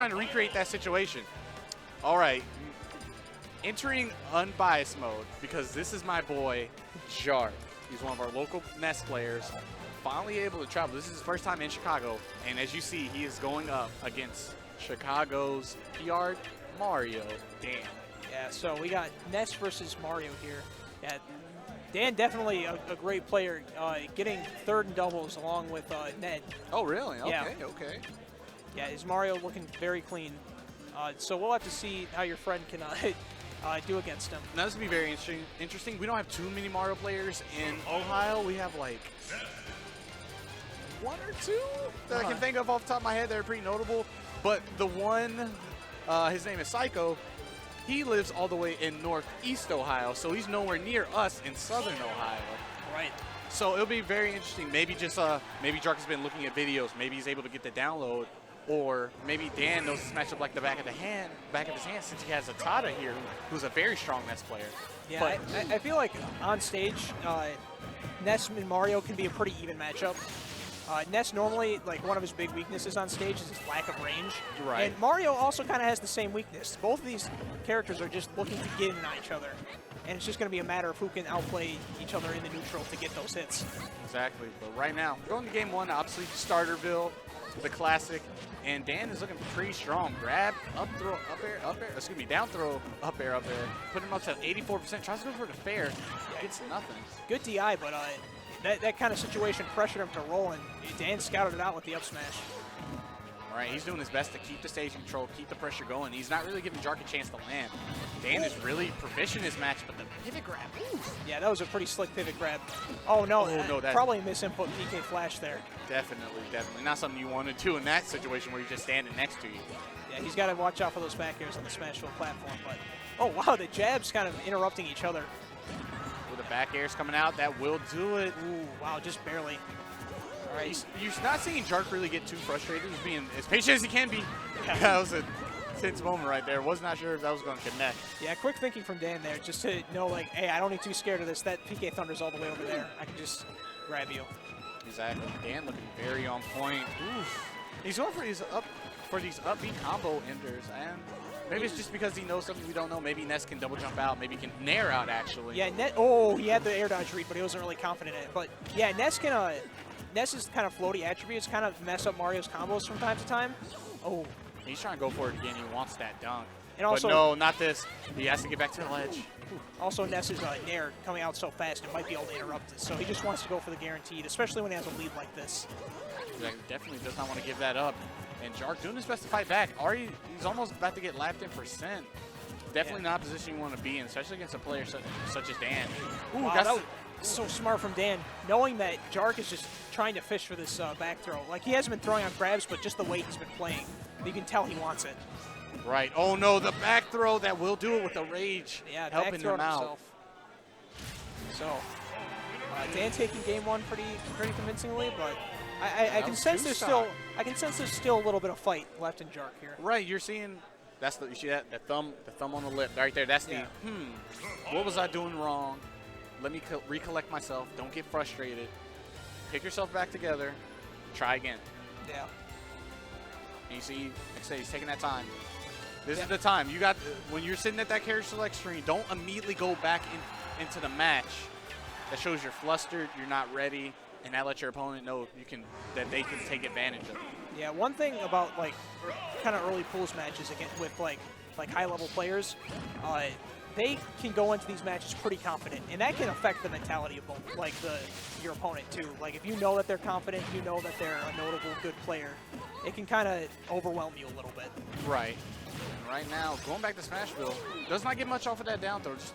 trying to recreate that situation. All right, entering unbiased mode because this is my boy, Jark. He's one of our local Ness players, finally able to travel. This is his first time in Chicago, and as you see, he is going up against Chicago's PR Mario. Dan. Yeah, so we got Ness versus Mario here. Yeah, Dan definitely a great player, getting third in doubles along with Ned. Oh, really? Okay, yeah. okay. Yeah, is Mario looking very clean. So we'll have to see how your friend can do against him. Now, this will be very interesting. We don't have too many Mario players in Ohio. We have like one or two that I can think of off the top of my head that are pretty notable. But the one, his name is Psycho, he lives all the way in northeast Ohio, so he's nowhere near us in southern Ohio. Right. So it'll be very interesting. Maybe just maybe Jark has been looking at videos. Maybe he's able to get the download, or maybe Dan knows this matchup like the back of his hand, since he has a Tada here, who's a very strong Ness player. Yeah, but I feel like on stage, Ness and Mario can be a pretty even matchup. Ness normally, like, one of his big weaknesses on stage is his lack of range. Right. And Mario also kind of has the same weakness. Both of these characters are just looking to get in on each other. And it's just going to be a matter of who can outplay each other in the neutral to get those hits. Exactly. But right now, going to game one, obviously Starterville, the classic. And Dan is looking pretty strong. Grab, up throw, up air, excuse me, down throw, up air. Put him up to 84%. Tries to go for the fair. Gets nothing. Good DI, but that kind of situation pressured him to roll, and Dan scouted it out with the up smash. All right, he's doing his best to keep the stage control, keep the pressure going. He's not really giving Jark a chance to land. Dan is really proficient in this match, but the pivot grab. Oof. Yeah, that was a pretty slick pivot grab. Oh, no, that probably a misinput PK flash there. Definitely. Not something you want to do in that situation where he's just standing next to you. Yeah, he's got to watch out for those back airs on the Smashville platform. But oh, wow, the jabs kind of interrupting each other. With the back airs coming out, that will do it. Ooh, wow, just barely. All right, you're not seeing Jark really get too frustrated. He's being as patient as he can be. Yeah. That was a tense moment right there. Was not sure if that was going to connect. Yeah, quick thinking from Dan there, just to know, like, hey, I don't need to be scared of this. That PK Thunder's all the way over there. I can just grab you. Exactly. Dan looking very on point. Oof. He's going for these upbeat combo enders, and maybe it's just because he knows something we don't know. Maybe Ness can double jump out. Maybe he can nair out, actually. Yeah, he had the air dodge read, but he wasn't really confident in it. But yeah, Ness's kind of floaty attributes kind of mess up Mario's combos from time to time. Oh. He's trying to go for it again. He wants that dunk. And also, but no, not this. He has to get back to the ledge. Also, Ness's nair coming out so fast, it might be able to interrupt it. So he just wants to go for the guaranteed, especially when he has a lead like this. Exactly. Definitely does not want to give that up. And Jark doing his best to fight back. He's almost about to get lapped in percent. Definitely not a position you want to be in, especially against a player such as Dan. Ooh, wow, that was so smart from Dan, knowing that Jark is just trying to fish for this back throw. Like, he hasn't been throwing on grabs, but just the way he's been playing, you can tell he wants it. Right. Oh, no, the back throw. That will do it with the rage. Yeah, helping him out. Himself. So, Dan taking game one pretty convincingly, but I can sense there's still a little bit of fight left in Jark here. Right. You're seeing you see that the thumb on the lip right there. That's the what was I doing wrong? Let me recollect myself. Don't get frustrated. Pick yourself back together. Try again. Yeah. And you see, like I say, he's taking that time. This is the time. You got when you're sitting at that character select screen. Don't immediately go back into the match. That shows you're flustered. You're not ready, and that lets your opponent know that they can take advantage of it. Yeah. One thing about like kind of early pools matches again with like high level players. They can go into these matches pretty confident, and that can affect the mentality of both, like your opponent too. Like, if you know that they're confident, you know that they're a notable good player, it can kind of overwhelm you a little bit. Right. And right now, going back to Smashville, does not get much off of that down throw, just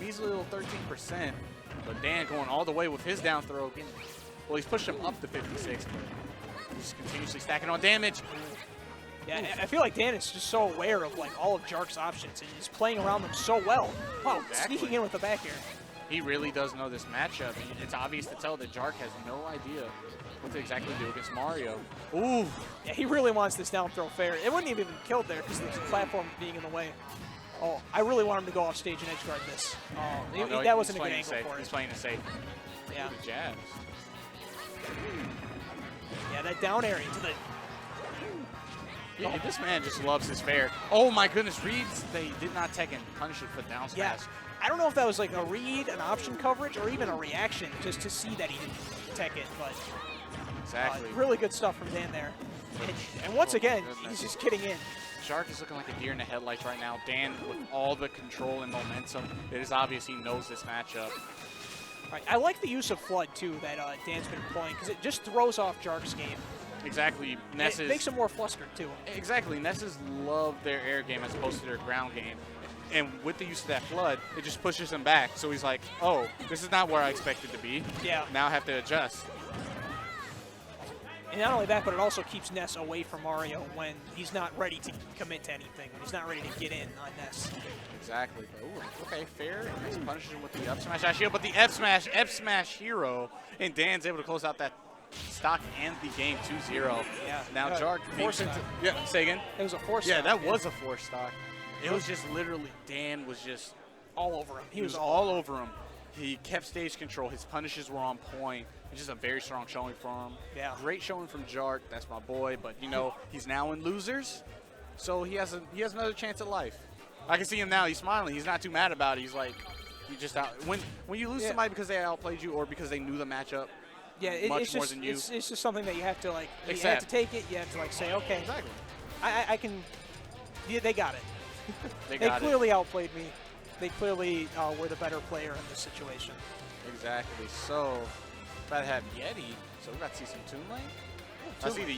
measly little 13%. But Dan going all the way with his down throw. Well, he's pushed him up to 56, but he's continuously stacking on damage. Yeah, I feel like Dan is just so aware of like all of Jark's options, and he's playing around them so well. Wow, sneaking in with the back air. He really does know this matchup. It's obvious to tell that Jark has no idea what to exactly do against Mario. Ooh. Yeah, he really wants this down throw fair. It wouldn't even been killed there because there's a platform being in the way. Oh, I really want him to go off stage and edge guard this. No, that wasn't a good angle for it. He's playing it safe. Yeah. The jabs. Yeah, that down air into the Yeah, this man just loves his fair. Oh my goodness, reads, they did not tech and punish it for down Yeah. smash. I don't know if that was like a read, an option coverage, or even a reaction just to see that he didn't tech it, but Exactly. really good stuff from Dan there. And once again, goodness. he's just getting in. Jark is looking like a deer in the headlights right now. Dan, with all the control and momentum, it is obvious he knows this matchup. Right. I like the use of Flood, too, that Dan's been playing, because it just throws off Jark's game. Exactly. Ness It makes him more flustered, too. Exactly. Nesses love their air game as opposed to their ground game. And with the use of that flood, it just pushes him back. So he's like, oh, this is not where I expected to be. Yeah. Now I have to adjust. And not only that, but it also keeps Ness away from Mario when he's not ready to commit to anything, when he's not ready to get in on Ness. Exactly. Ooh, okay, fair. Nice punishes him with the up smash shield, but the F smash hero, and Dan's able to close out that stock and the game 2-0. Yeah. Now Jark force into, stock. yeah, say again. It was a force Yeah, stock, that was a force stock. It was just literally, Dan was just all over him. He was all over him. He kept stage control. His punishes were on point. It's just a very strong showing from him. Yeah. Great showing from Jark. That's my boy. But, you know, he's now in losers, so he has another chance at life. I can see him now. He's smiling. He's not too mad about it. He's like, you just out. When you lose somebody because they outplayed you or because they knew the matchup yeah, much more than you. It's just something that you have to, like, you Accept. have to take it. You have to, like, say, okay, Exactly. I can, yeah, they got it. They They got clearly outplayed me. They clearly were the better player in this situation. Exactly. So, about to have Yeti. So we got to see some Toon Lane. I see the